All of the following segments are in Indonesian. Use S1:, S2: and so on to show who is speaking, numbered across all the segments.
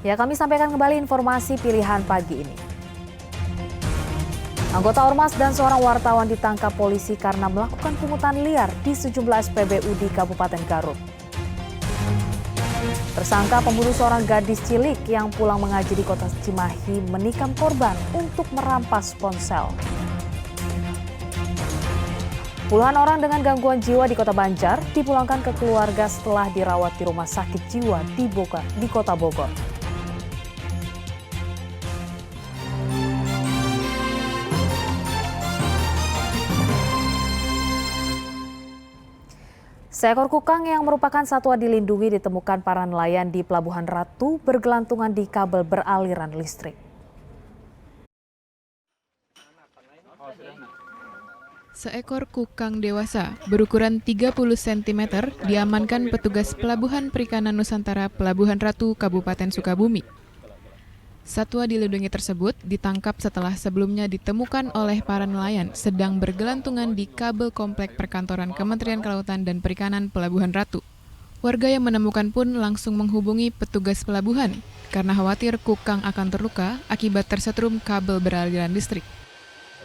S1: Ya, kami sampaikan kembali informasi pilihan pagi ini. Anggota Ormas dan seorang wartawan ditangkap polisi karena melakukan pungutan liar di sejumlah SPBU di Kabupaten Garut. Tersangka pembunuh seorang gadis cilik yang pulang mengaji di kota Cimahi menikam korban untuk merampas ponsel. Puluhan orang dengan gangguan jiwa di kota Banjar dipulangkan ke keluarga setelah dirawat di rumah sakit jiwa di kota Bogor. Seekor kukang yang merupakan satwa dilindungi ditemukan para nelayan di Pelabuhan Ratu bergelantungan di kabel beraliran listrik.
S2: Seekor kukang dewasa berukuran 30 cm diamankan petugas Pelabuhan Perikanan Nusantara Pelabuhan Ratu Kabupaten Sukabumi. Satwa dilindungi tersebut ditangkap setelah sebelumnya ditemukan oleh para nelayan sedang bergelantungan di kabel komplek perkantoran Kementerian Kelautan dan Perikanan Pelabuhan Ratu. Warga yang menemukan pun langsung menghubungi petugas pelabuhan karena khawatir kukang akan terluka akibat tersetrum kabel beraliran listrik.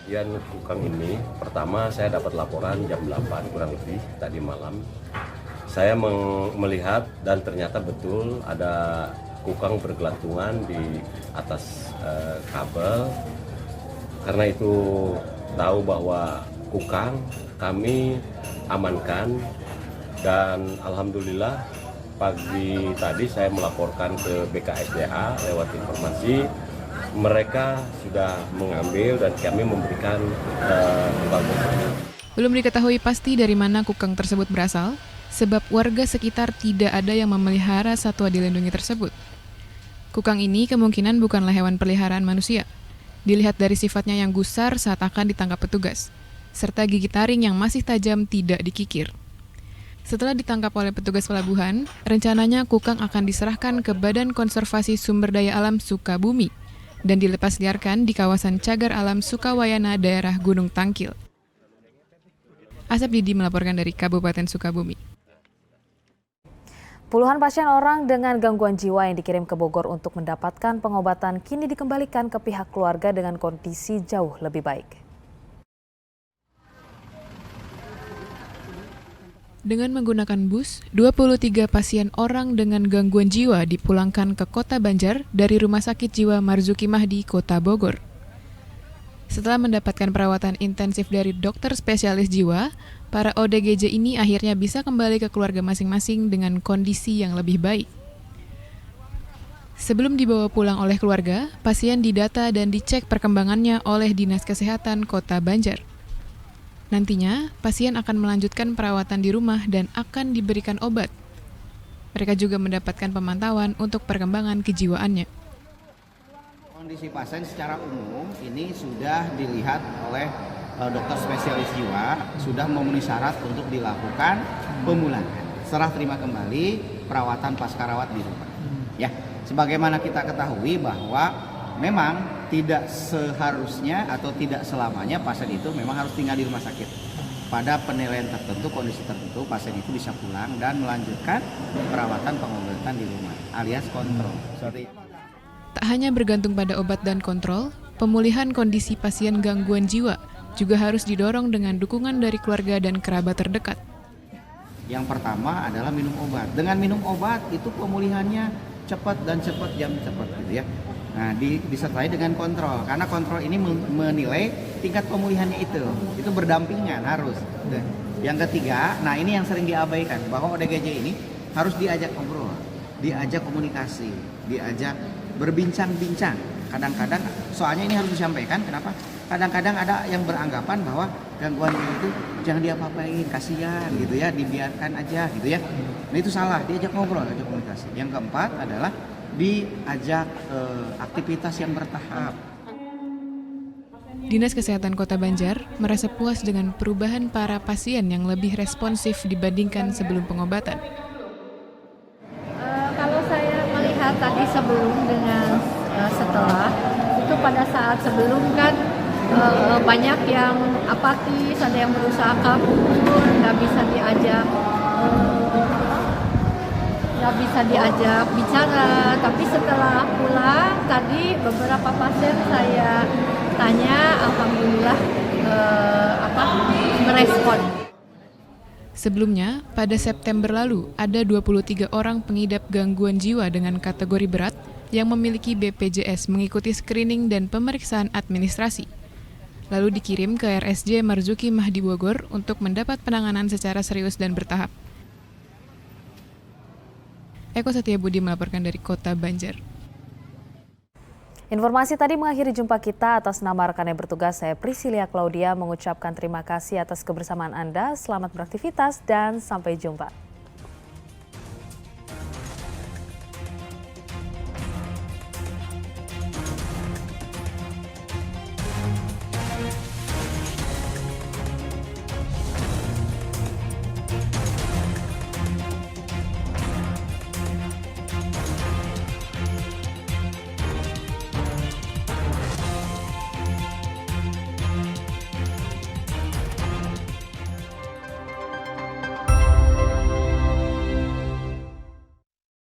S3: Kejadian kukang ini, pertama saya dapat laporan jam 8 kurang lebih tadi malam. Saya melihat dan ternyata betul ada kukang bergelantungan di atas kabel. Karena itu tahu bahwa kukang kami amankan dan alhamdulillah pagi tadi saya melaporkan ke BKSDA lewat informasi mereka sudah mengambil dan kami memberikan kukang tersebut.
S2: Belum diketahui pasti dari mana kukang tersebut berasal, sebab warga sekitar tidak ada yang memelihara satwa dilindungi tersebut. Kukang ini kemungkinan bukanlah hewan peliharaan manusia. Dilihat dari sifatnya yang gusar saat akan ditangkap petugas, serta gigi taring yang masih tajam tidak dikikir. Setelah ditangkap oleh petugas pelabuhan, rencananya kukang akan diserahkan ke Badan Konservasi Sumber Daya Alam Sukabumi dan dilepas liarkan di kawasan Cagar Alam Sukawayana, daerah Gunung Tangkil. Asep Didi melaporkan dari Kabupaten Sukabumi.
S1: Puluhan pasien orang dengan gangguan jiwa yang dikirim ke Bogor untuk mendapatkan pengobatan kini dikembalikan ke pihak keluarga dengan kondisi jauh lebih baik.
S2: Dengan menggunakan bus, 23 pasien orang dengan gangguan jiwa dipulangkan ke Kota Banjar dari Rumah Sakit Jiwa Marzuki Mahdi, Kota Bogor. Setelah mendapatkan perawatan intensif dari dokter spesialis jiwa, para ODGJ ini akhirnya bisa kembali ke keluarga masing-masing dengan kondisi yang lebih baik. Sebelum dibawa pulang oleh keluarga, pasien didata dan dicek perkembangannya oleh Dinas Kesehatan Kota Banjar. Nantinya, pasien akan melanjutkan perawatan di rumah dan akan diberikan obat. Mereka juga mendapatkan pemantauan untuk perkembangan kejiwaannya.
S4: Kondisi pasien secara umum ini sudah dilihat oleh dokter spesialis jiwa, sudah memenuhi syarat untuk dilakukan pemulangan. Serah terima kembali perawatan pasca rawat di rumah. Ya, sebagaimana kita ketahui bahwa memang tidak seharusnya atau tidak selamanya pasien itu memang harus tinggal di rumah sakit. Pada penilaian tertentu, kondisi tertentu, pasien itu bisa pulang dan melanjutkan perawatan pengobatan di rumah alias kontrol.
S2: Tak hanya bergantung pada obat dan kontrol, pemulihan kondisi pasien gangguan jiwa juga harus didorong dengan dukungan dari keluarga dan kerabat terdekat.
S4: Yang pertama adalah minum obat. Dengan minum obat itu pemulihannya cepat dan cepat gitu ya. Nah, disertai dengan kontrol, karena kontrol ini menilai tingkat pemulihannya itu berdampingan harus. Yang ketiga, nah ini yang sering diabaikan, bahwa ODGJ ini harus diajak ngobrol, diajak komunikasi, diajak berbincang-bincang. Kadang-kadang, soalnya ini harus disampaikan, kenapa? Kadang-kadang ada yang beranggapan bahwa gangguan itu jangan diapa-apain, kasihan gitu ya, dibiarkan aja gitu ya. Nah itu salah, diajak ngobrol, diajak komunikasi. Yang keempat adalah diajak aktivitas yang bertahap.
S2: Dinas Kesehatan Kota Banjar merasa puas dengan perubahan para pasien yang lebih responsif dibandingkan sebelum pengobatan.
S5: Kalau saya melihat tadi sebelum dengan setelah, itu pada saat sebelum kan banyak yang apatis, ada yang berusaha kabur, nggak bisa bisa diajak bicara, tapi setelah pulang tadi beberapa pasien saya tanya, alhamdulillah merespon.
S2: Sebelumnya, pada September lalu, ada 23 orang pengidap gangguan jiwa dengan kategori berat yang memiliki BPJS mengikuti screening dan pemeriksaan administrasi. Lalu dikirim ke RSJ Marzuki Mahdi Bogor untuk mendapat penanganan secara serius dan bertahap. Eko Setiabudi melaporkan dari Kota Banjar.
S1: Informasi tadi mengakhiri jumpa kita. Atas nama rekan yang bertugas, saya Priscilia Claudia mengucapkan terima kasih atas kebersamaan Anda. Selamat beraktivitas dan sampai jumpa.